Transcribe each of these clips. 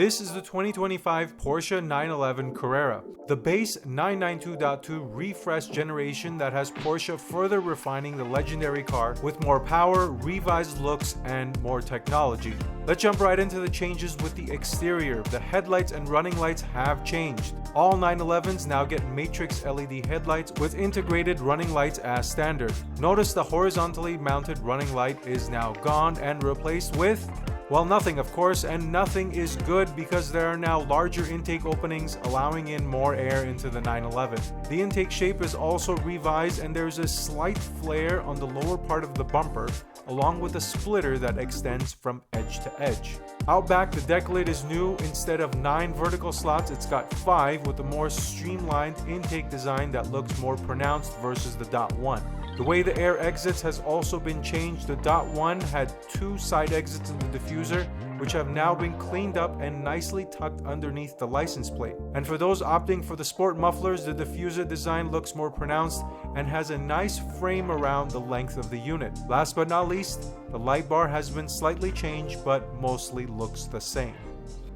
This is the 2025 Porsche 911 Carrera, the base 992.2 refreshed generation that has Porsche further refining the legendary car with more power, revised looks, and more technology. Let's jump right into the changes with the exterior. The headlights and running lights have changed. All 911s now get matrix LED headlights with integrated running lights as standard. Notice the horizontally mounted running light is now gone and replaced with, well, nothing of course, and nothing is good because there are now larger intake openings allowing in more air into the 911. The intake shape is also revised and there's a slight flare on the lower part of the bumper along with a splitter that extends from edge to edge. Out back, the deck lid is new. Instead of 9 vertical slots, it's got 5 with a more streamlined intake design that looks more pronounced versus the Dot 1. The way the air exits has also been changed. The Dot 1 had 2 side exits in the diffuser, which have now been cleaned up and nicely tucked underneath the license plate. And for those opting for the sport mufflers, the diffuser design looks more pronounced and has a nice frame around the length of the unit. Last but not least, the light bar has been slightly changed but mostly looks the same.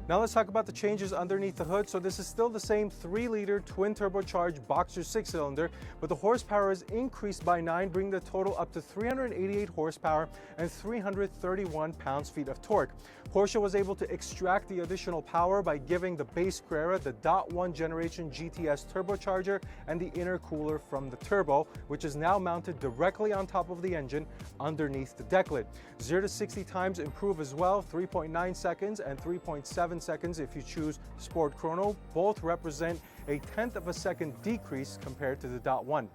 Now let's talk about the changes underneath the hood. So this is still the same 3-liter twin turbocharged boxer 6-cylinder, but the horsepower is increased by 9, bringing the total up to 388 horsepower and 331 pounds-feet of torque. Porsche was able to extract the additional power by giving the base Carrera the Dot 1 generation GTS turbocharger and the intercooler from the turbo, which is now mounted directly on top of the engine underneath the deck lid. 0 to 60 times improve as well, 3.9 seconds and 3.7 seconds if you choose Sport Chrono. Both represent a 1/10 of a second decrease compared to the Dot 1.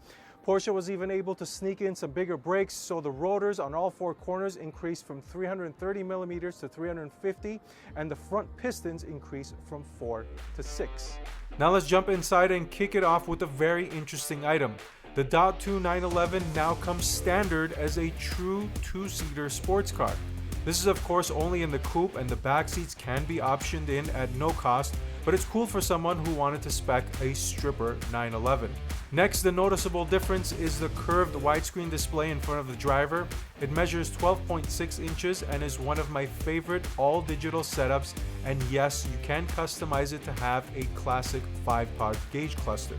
Porsche was even able to sneak in some bigger brakes, so the rotors on all 4 corners increased from 330 millimeters to 350, and the front pistons increased from 4 to 6. Now let's jump inside and kick it off with a very interesting item. The Dot 2 911 now comes standard as a true 2-seater sports car. This is of course only in the coupe, and the back seats can be optioned in at no cost, but it's cool for someone who wanted to spec a stripper 911. Next, the noticeable difference is the curved widescreen display in front of the driver. It measures 12.6 inches and is one of my favorite all-digital setups, and yes, you can customize it to have a classic 5-pod gauge cluster.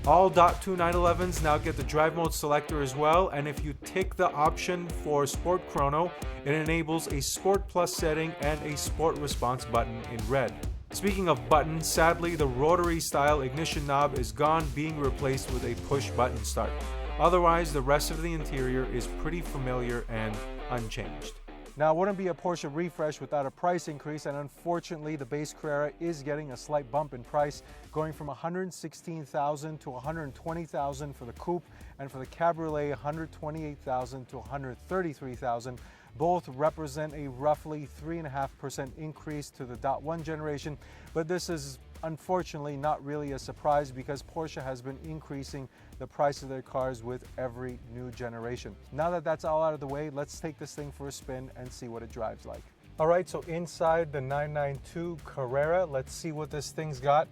All Dot 2 911s now get the drive mode selector as well, and if you tick the option for Sport Chrono, it enables a Sport Plus setting and a Sport Response button in red. Speaking of buttons, sadly the rotary style ignition knob is gone, being replaced with a push button start. Otherwise, the rest of the interior is pretty familiar and unchanged. Now, it wouldn't be a Porsche refresh without a price increase, and unfortunately the base Carrera is getting a slight bump in price, going from $116,000 to $120,000 for the coupe, and for the cabriolet $128,000 to $133,000. Both represent a roughly 3.5% increase to the Dot 1 generation, but this is unfortunately not really a surprise because Porsche has been increasing the price of their cars with every new generation. Now that that's all out of the way, let's take this thing for a spin and see what it drives like. All right, so inside the 992 Carrera, let's see what this thing's got.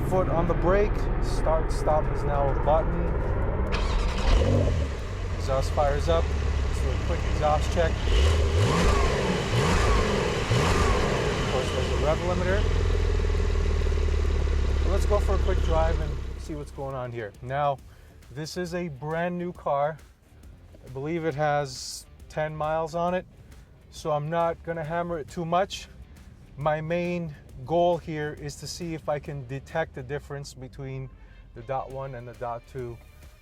Foot on the brake, start, stop is now a button. Exhaust fires up. Let's do a quick exhaust check. Of course, there's a rev limiter. Let's go for a quick drive and see what's going on here. Now, this is a brand new car. I believe it has 10 miles on it, so I'm not gonna hammer it too much. My main goal here is to see if I can detect the difference between the Dot 1 and the Dot 2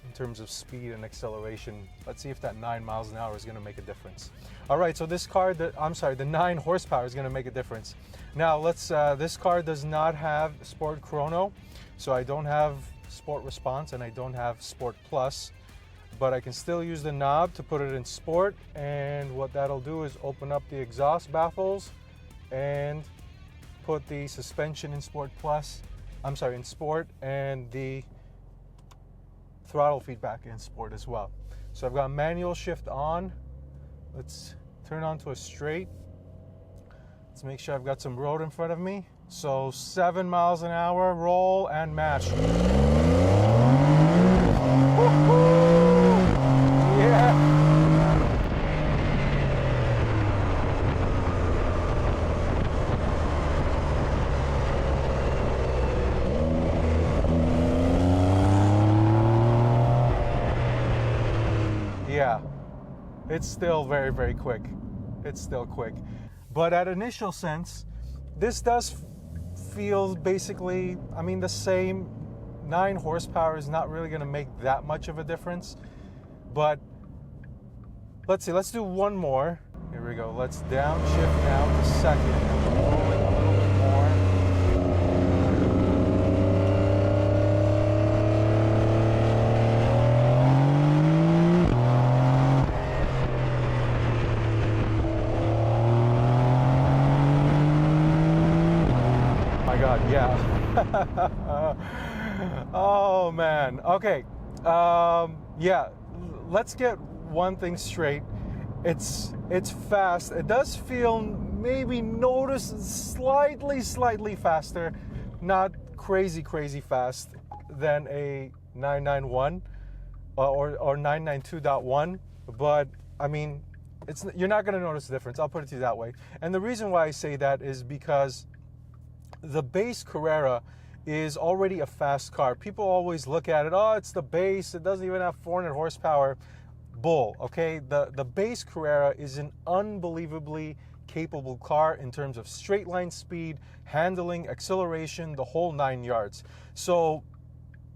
in terms of speed and acceleration. Let's see if that 9 miles an hour is gonna make a difference. All right, so this car, the 9 horsepower is gonna make a difference. Now this car does not have Sport Chrono, so I don't have Sport Response and I don't have Sport Plus, but I can still use the knob to put it in Sport, and what that'll do is open up the exhaust baffles and put the suspension in Sport, and the throttle feedback in Sport as well. So I've got manual shift on. Let's turn on to a straight. Let's make sure I've got some road in front of me. So 7 miles an hour, roll and match. Yeah. yeah, it's still very, very quick. It's still quick. But at initial sense, this does feel basically, I mean, the same. 9 horsepower is not really going to make that much of a difference. But let's see, let's do one more. Here we go. Let's downshift now to second. And roll it a little bit more. My God, yeah. Oh man. Okay. Yeah. Let's get one thing straight. It's fast. It does feel maybe slightly faster, not crazy fast than a 991 or 992.1. But I mean, you're not going to notice the difference. I'll put it to you that way. And the reason why I say that is because the base Carrera is already a fast car. People always look at it, oh, it's the base, it doesn't even have 400 horsepower. Bull, okay? The base Carrera is an unbelievably capable car in terms of straight line speed, handling, acceleration, the whole 9 yards. So,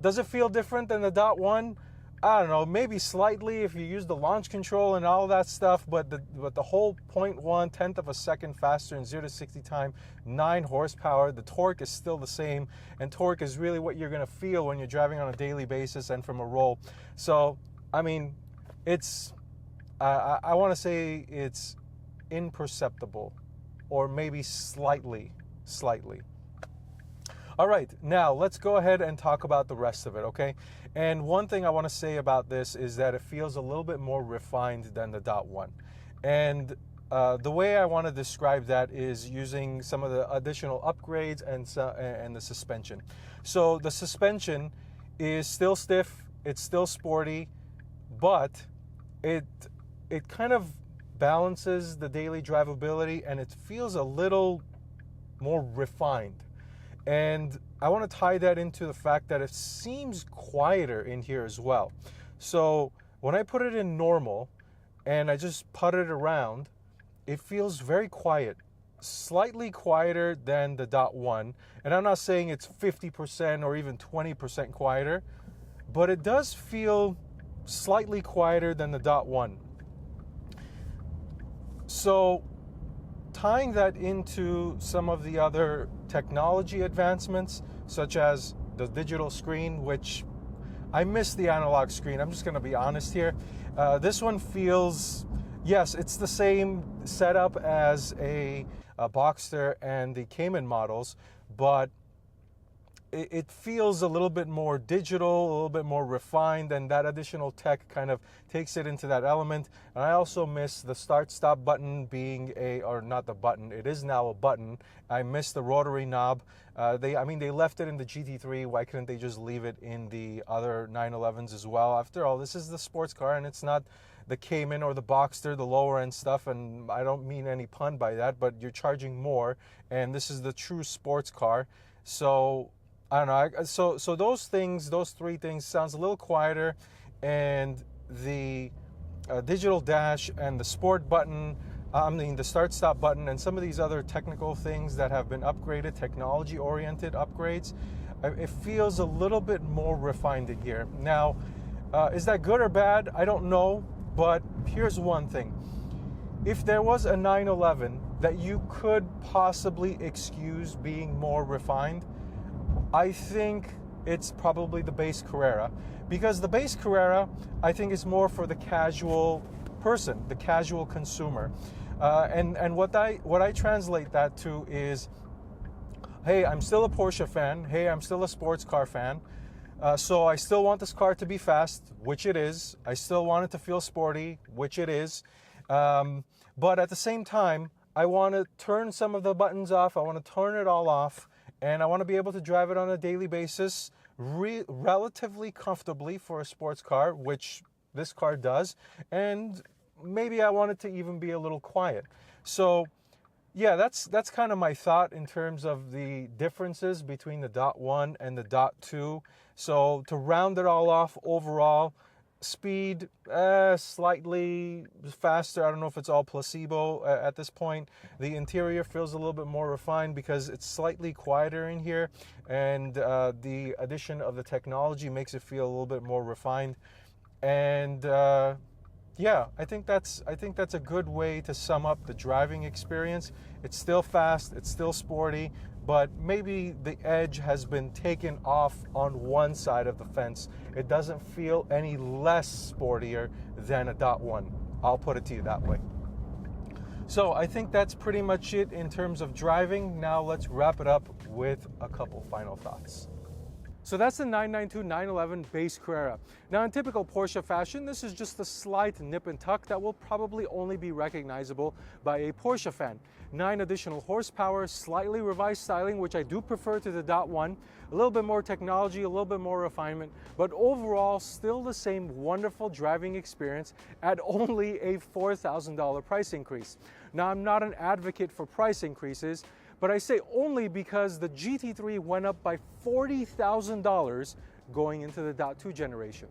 does it feel different than the .1? I don't know, maybe slightly if you use the launch control and all that stuff, but the whole 0.1 tenth of a second faster in 0 to 60 time, 9 horsepower, the torque is still the same, and torque is really what you're going to feel when you're driving on a daily basis and from a roll. So, I mean, it's, I want to say it's imperceptible, or maybe slightly. All right, now let's go ahead and talk about the rest of it, okay? And one thing I want to say about this is that it feels a little bit more refined than the .1. And the way I want to describe that is using some of the additional upgrades and the suspension. So the suspension is still stiff, it's still sporty, but it kind of balances the daily drivability, and it feels a little more refined. And I want to tie that into the fact that it seems quieter in here as well. So when I put it in normal and I just putt it around, it feels very quiet, slightly quieter than the .1. And I'm not saying it's 50% or even 20% quieter, but it does feel slightly quieter than the .1. So tying that into some of the other technology advancements, such as the digital screen, which I miss the analog screen. I'm just going to be honest here. This one feels, yes, it's the same setup as a Boxster and the Cayman models, but it feels a little bit more digital, a little bit more refined, and that additional tech kind of takes it into that element. And I also miss the start-stop button being or not the button, it is now a button. I miss the rotary knob. They left it in the GT3. Why couldn't they just leave it in the other 911s as well? After all, this is the sports car, and it's not the Cayman or the Boxster, the lower end stuff, and I don't mean any pun by that, but you're charging more, and this is the true sports car. So I don't know. So those things, those three things, sounds a little quieter, and the digital dash and the sport button, the start-stop button, and some of these other technical things that have been upgraded, technology-oriented upgrades, it feels a little bit more refined in here. Now, is that good or bad? I don't know, but here's one thing. If there was a 911 that you could possibly excuse being more refined, I think it's probably the base Carrera, because the base Carrera, I think, is more for the casual person, the casual consumer, and what I translate that to is, hey, I'm still a Porsche fan, hey, I'm still a sports car fan, so I still want this car to be fast, which it is. I still want it to feel sporty, which it is, but at the same time, I want to turn some of the buttons off, I want to turn it all off, and I want to be able to drive it on a daily basis relatively comfortably for a sports car, which this car does, and maybe I want it to even be a little quiet. So yeah, that's kind of my thought in terms of the differences between the .1 and the .2. So to round it all off, overall, Speed, slightly faster. I don't know if it's all placebo at this point. The interior feels a little bit more refined because it's slightly quieter in here, and the addition of the technology makes it feel a little bit more refined. And yeah, I think that's a good way to sum up the driving experience. It's still fast, it's still sporty, but maybe the edge has been taken off on one side of the fence. It doesn't feel any less sportier than a .1. I'll put it to you that way. So I think that's pretty much it in terms of driving. Now let's wrap it up with a couple final thoughts. So that's the 992 911 base Carrera. Now in typical Porsche fashion, this is just a slight nip and tuck that will probably only be recognizable by a Porsche fan. 9 additional horsepower, slightly revised styling, which I do prefer to the .1, a little bit more technology, a little bit more refinement, but overall still the same wonderful driving experience at only a $4,000 price increase. Now I'm not an advocate for price increases, but I say only because the GT3 went up by $40,000 going into the .2 generation.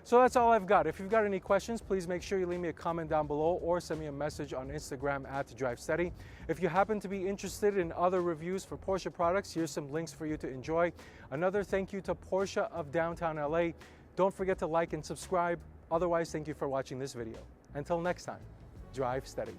So that's all I've got. If you've got any questions, please make sure you leave me a comment down below or send me a message on Instagram at DriveSteady. If you happen to be interested in other reviews for Porsche products, here's some links for you to enjoy. Another thank you to Porsche of downtown LA. Don't forget to like and subscribe. Otherwise, thank you for watching this video. Until next time, drive steady.